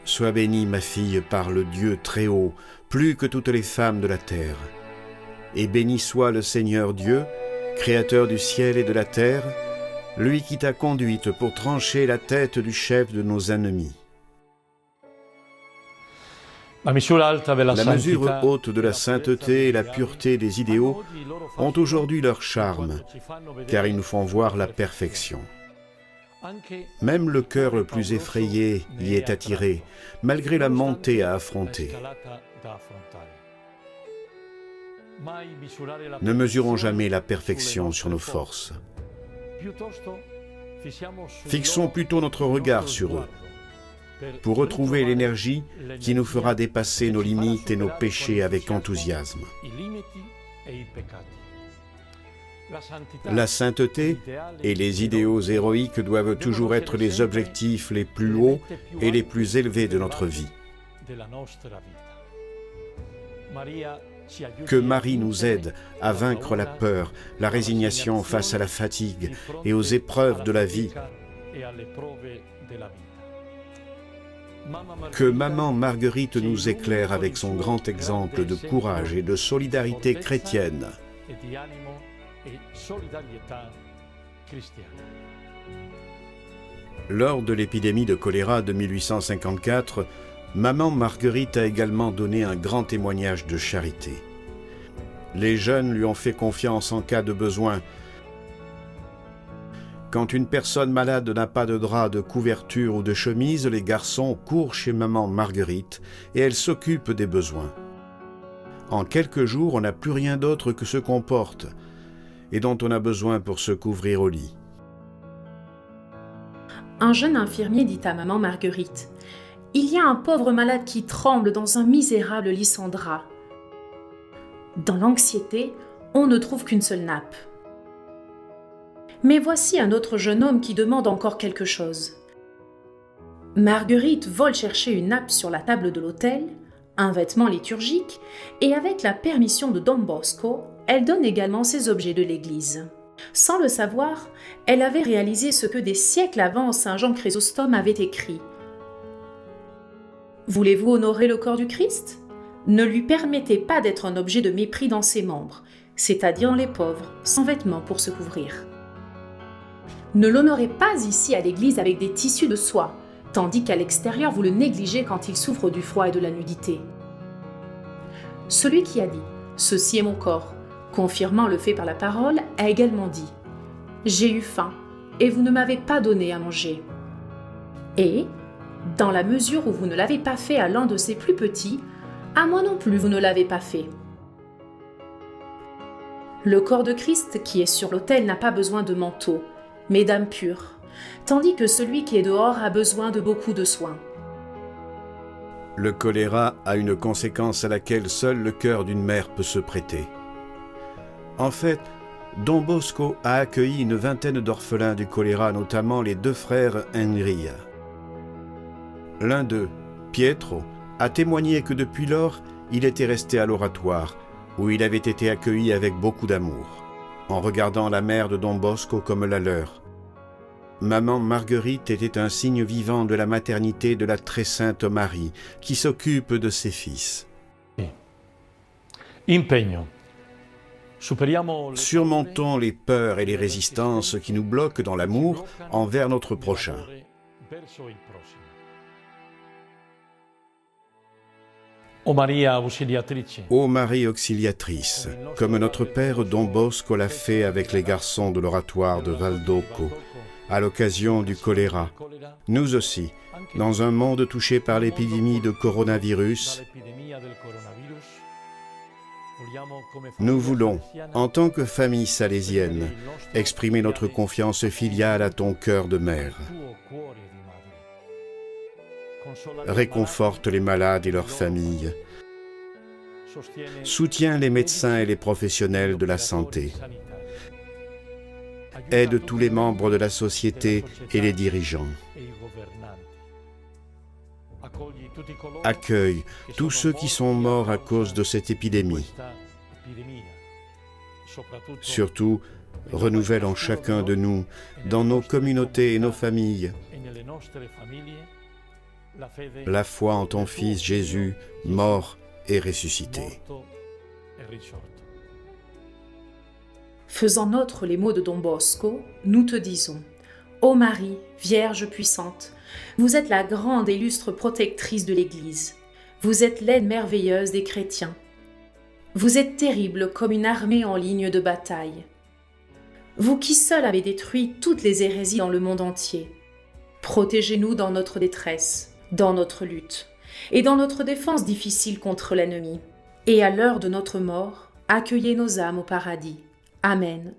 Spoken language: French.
Sois bénie, ma fille, par le Dieu très haut, plus que toutes les femmes de la terre. Et béni soit le Seigneur Dieu, créateur du ciel et de la terre, lui qui t'a conduite pour trancher la tête du chef de nos ennemis. La mesure haute de la sainteté et la pureté des idéaux ont aujourd'hui leur charme, car ils nous font voir la perfection. Même le cœur le plus effrayé y est attiré, malgré la montée à affronter. Ne mesurons jamais la perfection sur nos forces. Fixons plutôt notre regard sur eux, pour retrouver l'énergie qui nous fera dépasser nos limites et nos péchés avec enthousiasme. La sainteté et les idéaux héroïques doivent toujours être les objectifs les plus hauts et les plus élevés de notre vie. Que Marie nous aide à vaincre la peur, la résignation face à la fatigue et aux épreuves de la vie. Que Maman Marguerite nous éclaire avec son grand exemple de courage et de solidarité chrétienne. Lors de l'épidémie de choléra de 1854, Maman Marguerite a également donné un grand témoignage de charité. Les jeunes lui ont fait confiance en cas de besoin. Quand une personne malade n'a pas de drap, de couverture ou de chemise, les garçons courent chez Maman Marguerite et elle s'occupe des besoins. En quelques jours, on n'a plus rien d'autre que ce qu'on porte et dont on a besoin pour se couvrir au lit. Un jeune infirmier dit à Maman Marguerite : « Il y a un pauvre malade qui tremble dans un misérable lit sans drap. Dans l'anxiété, on ne trouve qu'une seule nappe. Mais voici un autre jeune homme qui demande encore quelque chose. » Marguerite vole chercher une nappe sur la table de l'autel, un vêtement liturgique, et avec la permission de Don Bosco, elle donne également ses objets de l'église. Sans le savoir, elle avait réalisé ce que des siècles avant Saint Jean Chrysostome avait écrit. « Voulez-vous honorer le corps du Christ ? Ne lui permettez pas d'être un objet de mépris dans ses membres, c'est-à-dire les pauvres, sans vêtements pour se couvrir. Ne l'honorez pas ici à l'église avec des tissus de soie, tandis qu'à l'extérieur vous le négligez quand il souffre du froid et de la nudité. Celui qui a dit « Ceci est mon corps », confirmant le fait par la parole, a également dit « J'ai eu faim, et vous ne m'avez pas donné à manger. » Et, dans la mesure où vous ne l'avez pas fait à l'un de ses plus petits, à moi non plus vous ne l'avez pas fait. Le corps de Christ qui est sur l'autel n'a pas besoin de manteau, mais d'âme pure, tandis que celui qui est dehors a besoin de beaucoup de soins. Le choléra a une conséquence à laquelle seul le cœur d'une mère peut se prêter. En fait, Don Bosco a accueilli une vingtaine d'orphelins du choléra, notamment les deux frères Enria. L'un d'eux, Pietro, a témoigné que depuis lors, il était resté à l'oratoire, où il avait été accueilli avec beaucoup d'amour, en regardant la mère de Don Bosco comme la leur. Maman Marguerite était un signe vivant de la maternité de la très sainte Marie, qui s'occupe de ses fils. Surmontons les peurs et les résistances qui nous bloquent dans l'amour envers notre prochain. Ô Marie auxiliatrice, comme notre Père Don Bosco l'a fait avec les garçons de l'oratoire de Valdocco, à l'occasion du choléra, nous aussi, dans un monde touché par l'épidémie de coronavirus, nous voulons, en tant que famille salésienne, exprimer notre confiance filiale à ton cœur de mère. Réconforte les malades et leurs familles. Soutiens les médecins et les professionnels de la santé. Aide tous les membres de la société et les dirigeants. Accueille tous ceux qui sont morts à cause de cette épidémie. Surtout, renouvelle en chacun de nous, dans nos communautés et nos familles, la foi en ton Fils Jésus, mort et ressuscité. Faisant nôtres les mots de Don Bosco, nous te disons: Ô Marie, Vierge puissante, vous êtes la grande et illustre protectrice de l'Église. Vous êtes l'aide merveilleuse des chrétiens. Vous êtes terrible comme une armée en ligne de bataille. Vous qui seul avez détruit toutes les hérésies dans le monde entier, protégez-nous dans notre détresse, dans notre lutte, et dans notre défense difficile contre l'ennemi. Et à l'heure de notre mort, accueillez nos âmes au paradis. Amen.